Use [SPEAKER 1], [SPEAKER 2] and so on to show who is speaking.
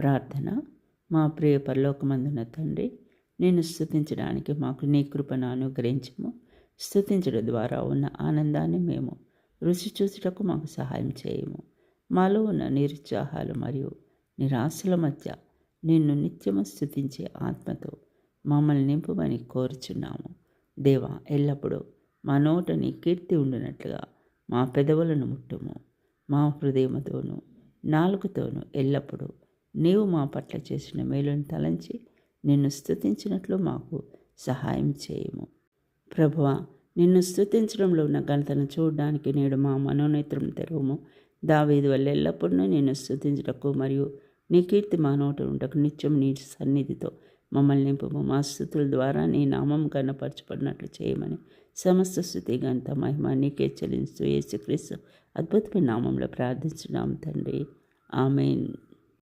[SPEAKER 1] ప్రార్థన. మా ప్రియ పరలోకమందున్న తండ్రి, నేను స్తుతించడానికి మాకు నీ కృపను అనుగ్రహించము. స్తుతించడం ద్వారా ఉన్న ఆనందాన్ని మేము రుచి చూచుటకు మాకు సహాయం చేయము. మాలో ఉన్న నిరుత్సాహాలు మరియు నిరాశల మధ్య నిన్ను నిత్యము స్తుతించే ఆత్మతో మమ్మల్ని నింపమని కోరుచున్నాము. దేవా, ఎల్లప్పుడూ మా నోట నీ కీర్తి ఉండినట్లుగా మా పెదవులను ముట్టుము. మా హృదయముతోనూ నాలుకతోనూ ఎల్లప్పుడూ నీవు మా పట్ల చేసిన మేలును తలంచి నిన్ను స్తుతించినట్లు మాకు సహాయం చేయము. ప్రభువా, నిన్ను స్తుతించడంలో ఉన్న ఘనతను చూడడానికి నేడు మా మనోనేత్రం తెరవము. దావీదు వల్ల ఎల్లప్పుడూ నిన్ను స్తుతించుటకు మరియు నీ కీర్తి మా నోట ఉండకు నిత్యం నీ సన్నిధితో మమ్మల్ని నింపము. మా స్తుతుల ద్వారా నీ నామం కనపరచబడినట్లు చేయమని సమస్త స్తుతి ఘనత మహిమ నీకే చెల్లిస్తూ యేసుక్రీస్తు అద్భుతమైన నామంలో ప్రార్థించున్నాం తండ్రి. ఆమేన్.